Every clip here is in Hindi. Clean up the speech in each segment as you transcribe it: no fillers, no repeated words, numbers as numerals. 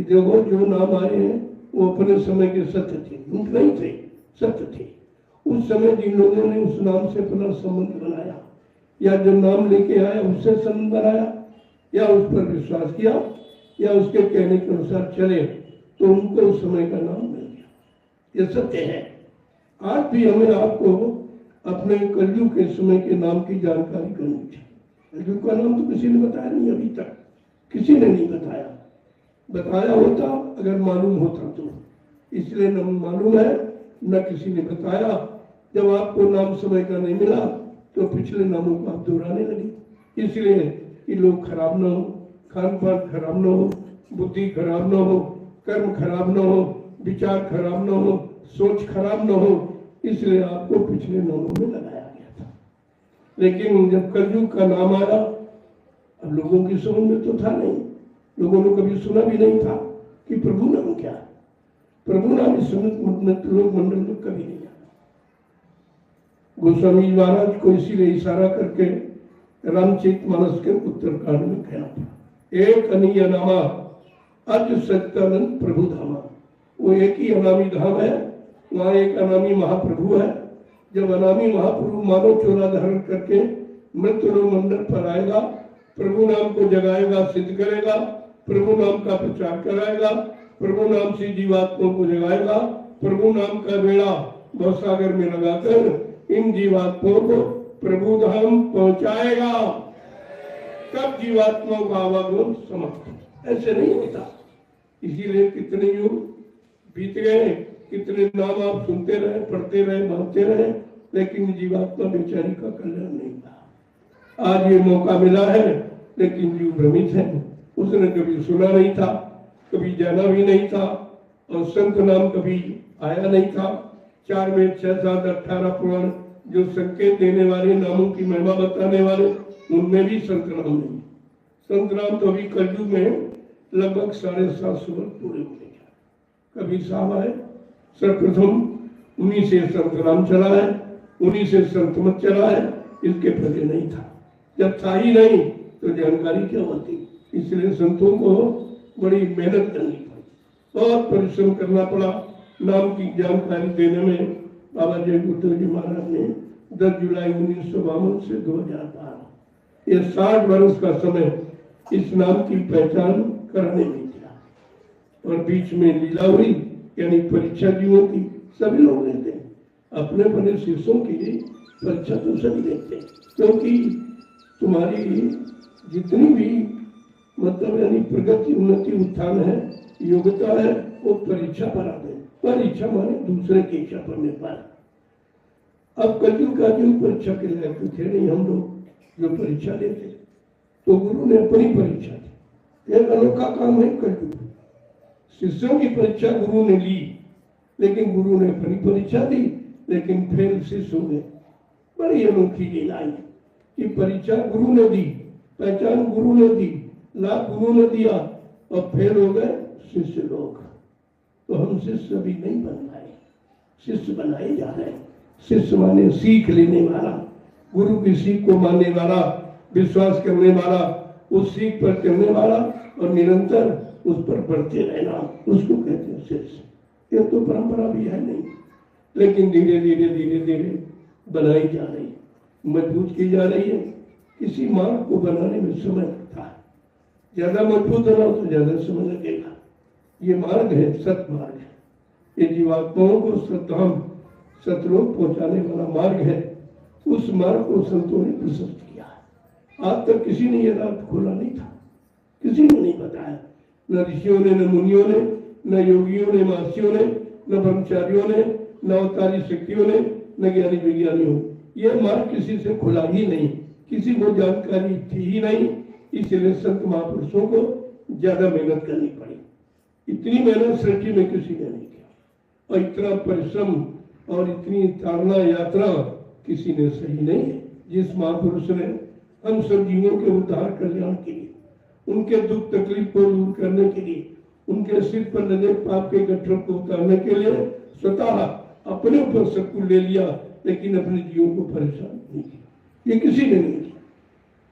देखो जो नाम आए हैं वो अपने समय के सत्य थे, झूठ नहीं थे, सत्य थे। उस समय जिन लोगों ने उस नाम से अपना संबंध बनाया या जो नाम लेके आया उससे संबंध बनाया या उस पर विश्वास किया या उसके कहने के अनुसार चले तो उनको उस समय का नाम मिल गया। ये सत्य है। आज भी हमें आपको अपने कलयुग के समय के नाम की जानकारी करनी चाहिए। कलयुग का नाम तो किसी ने बताया नहीं, अभी तक किसी ने नहीं बताया। बताया होता अगर मालूम होता तो, इसलिए न मालूम है न किसी ने बताया। जब आपको नाम समय का नहीं मिला तो पिछले नामों को आप दोहराने लगे। इसलिए कि लोग खराब ना हो, खान पान खराब ना हो, बुद्धि खराब ना हो, कर्म खराब ना हो, विचार खराब ना हो, सोच खराब ना हो, इसलिए आपको पिछले नामों में लगाया गया था। लेकिन जब कलयुग का नाम आया, अब लोगों की समझ में तो था नहीं, लोगों ने कभी सुना भी नहीं था कि प्रभु नाम क्या है। प्रभु नाम इस लोक मंडल में कभी नहीं आया। गोस्वामी महाराज को इसीलिए इशारा करके रामचरितमानस के उत्तरकांड में कहना था, एक अनीय नामा अज सत्यानंद प्रभु धामा। वो एक ही अनामी धाम है, वहाँ एक अनामी महाप्रभु है। जब अनामी महाप्रभु मानव चोला धारण करके मृत्यु लोक मंडल पर आएगा, प्रभु नाम को जगाएगा, सिद्ध करेगा, प्रभु नाम का प्रचार कराएगा, प्रभु नाम से जीवात्माओं को जगाएगा, प्रभु नाम का बेड़ा भवसागर में लगाकर इन जीवात्माओं को प्रभु धाम पहुंचाएगा। तब जीवात्माओं का आवागमन समाप्त। ऐसे नहीं होता। इसीलिए कितने युग बीत गए, कितने नाम आप सुनते रहे, पढ़ते रहे, मानते रहे, लेकिन जीवात्मा बेचारी का कल्याण नहीं हुआ। आज ये मौका मिला है, लेकिन जीव भ्रमित है। उसने कभी सुना नहीं था, कभी जाना भी नहीं था, और संत नाम कभी आया नहीं था। 4 वेद 6 7 18 पुराण जो संकेत देने वाले, नामों की महिमा बताने वाले, उनमें भी संत नाम नहीं। संत नाम तो अभी कलयुग में लगभग 750 वर्ष पूरे होने गया। कभी साहब आए, सर्वप्रथम उन्हीं से संत नाम चला है, उन्हीं से संत मत चला है, इसके पहले नहीं था। जब था ही नहीं तो जानकारी क्या होती। इसलिए संतों को बड़ी मेहनत करनी पड़ी, बहुत परिश्रम करना पड़ा नाम की जानकारी देने में। बाबा जय गुरुदेव जी महाराज ने 10 जुलाई 1952 से 2012 ये 60 वर्ष का समय इस नाम की पहचान कराने में दिया। और बीच में लीला हुई, यानी परीक्षा जीवों की सभी लोग लेते हैं। अपने अपने शिष्यों की परीक्षा तो सभी लेते हैं, क्योंकि तुम्हारी जितनी भी मतलब यानी प्रगति, उन्नति, उत्थान है, योग्यता है, वो परीक्षा पर आते हैं। परीक्षा माने दूसरे की इच्छा पर निर्भर। अब कलयुग का जो परीक्षा के लायक तो थे नहीं हम लोग जो परीक्षा लेते, तो गुरु ने अपनी परीक्षा दी। एक अनोखा काम है कलयुग। शिष्यों की परीक्षा गुरु ने ली, लेकिन गुरु ने अपनी परीक्षा दी, लेकिन फेल शिष्य हो गए। बड़ी अनोखी लीला है कि परीक्षा गुरु ने दी, पहचान गुरु ने दी, लाभ गुरु ने दिया, और फेल हो गए शिष्य लोग। तो हम शिष्य अभी नहीं बन पाए, शिष्य बनाए जा रहे हैं। शिष्य माने सीख लेने वाला, गुरु की सीख को मानने वाला, विश्वास करने वाला, उस सीख पर चलने वाला और निरंतर उस पर बढ़ते रहना, उसको कहते हैं शिष्य। ये तो परंपरा भी है नहीं, लेकिन धीरे धीरे धीरे धीरे बनाई जा रही, मजबूत की जा रही है। किसी मार्ग को बनाने में समय लगता है, ज्यादा मजबूत होना तो ज्यादा समय लगेगा। ये मार्ग है, सत मार्ग है। ये जीवात्माओं को सतधाम, सतलोक पहुंचाने वाला मार्ग है। उस मार्ग को संतों ने प्रशस्त किया है। आज तक किसी ने ये रात खोला नहीं था, किसी ने नहीं बताया, न ऋषियों ने, न मुनियों ने, न योगियों ने, महर्षियों ने, न ब्रह्मचारियों ने, न अवतारी शक्तियों ने, न ज्ञानी विज्ञानियों ने। यह मार्ग किसी से खुला ही नहीं, किसी को जानकारी थी ही नहीं। इसलिए संत महापुरुषों को ज्यादा मेहनत करनी पड़ी। इतनी मेहनत सृष्टि में किसी ने नहीं किया, और इतना परिश्रम और इतनी ताड़ना यात्रा किसी ने सही नहीं है। जिस महापुरुष ने हम सब जीवों के उद्धार कल्याण के लिए, उनके दुख तकलीफ को दूर करने के लिए, उनके सिर पर लगे पाप के गठरों को उतारने के लिए स्वतः अपने ऊपर सब कुछ ले लिया, लेकिन अपने जीवों को परेशान नहीं किया। ये किसी ने नहीं किया।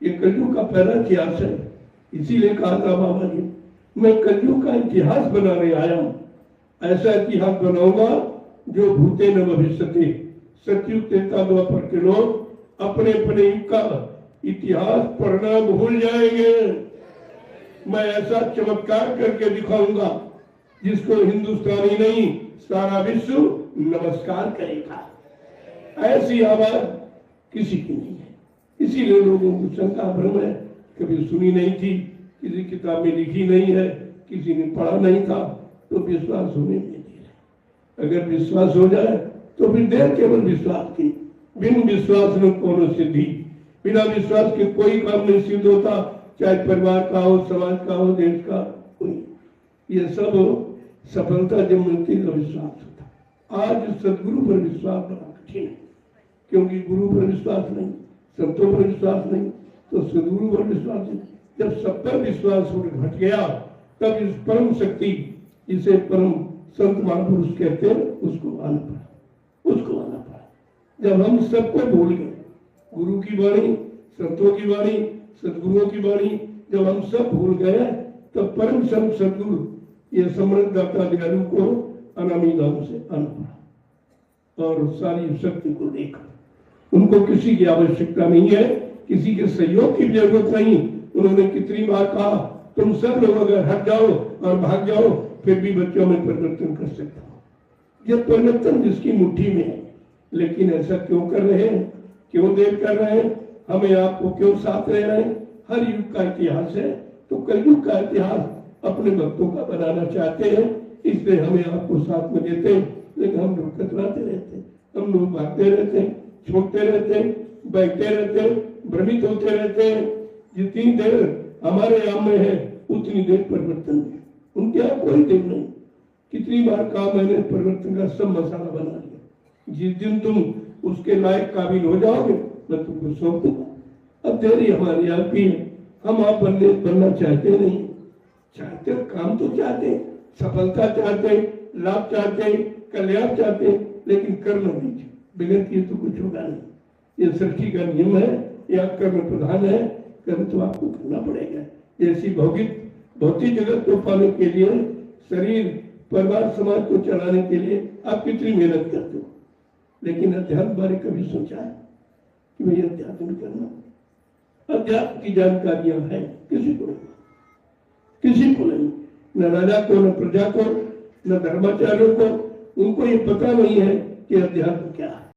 ये कलयुग का पहला इतिहास है। इसीलिए कहा था बाबा जी, मैं कलयुग का इतिहास बनाने आया हूं। ऐसा इतिहास बनाऊंगा जो भूते न भविष्यति। सतयुग त्रेता द्वापर के लोग अपने अपने युग का इतिहास पढ़ना भूल जाएंगे। मैं ऐसा चमत्कार करके दिखाऊंगा जिसको हिंदुस्तानी नहीं सारा विश्व नमस्कार करेगा। ऐसी आवाज किसी की नहीं है। इसीलिए लोगों को शंका भ्रम है, कभी सुनी नहीं थी, किसी किताब में लिखी नहीं है, किसी ने पढ़ा नहीं था, तो विश्वास होने में देर है। अगर विश्वास हो जाए तो फिर देर केवल विश्वास की। बिन विश्वास न कोनो सिद्धि। बिना विश्वास के कोई काम नहीं सिद्ध होता, चाहे परिवार का हो, समाज का हो, देश का कोई। ये सब सफलता जब मिलती है तो विश्वास होता। आज सदगुरु पर विश्वास बड़ा कठिन है, क्योंकि गुरु पर विश्वास नहीं, संतों पर विश्वास नहीं, तो सदगुरु पर विश्वास नहीं। जब सब पर विश्वास घट गया तब इस परम शक्ति, जिसे परम संत महापुरुष कहते हैं, उसको आना पड़ा, उसको आना पड़ा। जब हम सबको भूल गए, गुरु की वाणी, संतों की वाणी, सदगुरुओं की वाणी जब हम सब भूल गए, तब परम संत सदगुरु ये समृद्ध दाता दयालु को अनामी धाम से आना पड़ा और सारी शक्ति को देखा। उनको किसी की आवश्यकता नहीं है, किसी के सहयोग की जरूरत नहीं। उन्होंने कितनी बार कहा, तुम सब लोग अगर हट जाओ और भाग जाओ फिर भी बच्चों में परिवर्तन कर सकता हूं। यह परिवर्तन जिसकी मुट्ठी में है। लेकिन ऐसा क्यों कर रहे हैं, क्यों देर कर रहे हैं, हमें आपको क्यों साथ रह रहे हैं? हर युग का इतिहास है, तो कलयुग का इतिहास अपने भक्तों का बनाना चाहते हैं, इसलिए हमें आपको साथ में देते हैं। लेकिन हम लोग कतराते रहते हैं, हम लोग भागते रहते हैं, छोड़ते रहते हैं, बैठते रहते हैं, भ्रमित होते रहते हैं। जितनी देर हमारे यहाँ में है उतनी देर परिवर्तन है, उनके यहाँ कोई देर नहीं। कितनी बार कहा मैंने, परिवर्तन का सब मसाला बना लिया। जिस दिन तुम उसके लायक काबिल हो जाओगे मैं तुमको सौंप दूंगा। अब देरी हमारी आपकी है, हम आप बनना चाहते नहीं। चाहते काम तो चाहते, सफलता चाहते, लाभ चाहते, कल्याण चाहते, लेकिन कर्म दीजिए, बगैर किए तो कुछ होगा नहीं। ये सृष्टि का नियम है, या कर्म प्रधान है, कर्म तो आपको करना पड़ेगा। ऐसी भौतिक जगत को पाने के लिए, शरीर परिवार समाज को चलाने के लिए आप कितनी मेहनत करते हो, लेकिन अध्यात्म बारे कभी सोचा है कि भाई अध्यात्म करना? अध्यात्म की जानकारियां हैं किसी को नहीं, किसी को नहीं, न राजा को, न प्रजा को, न धर्माचार्यों को। उनको ये पता नहीं है कि अध्यात्म क्या है।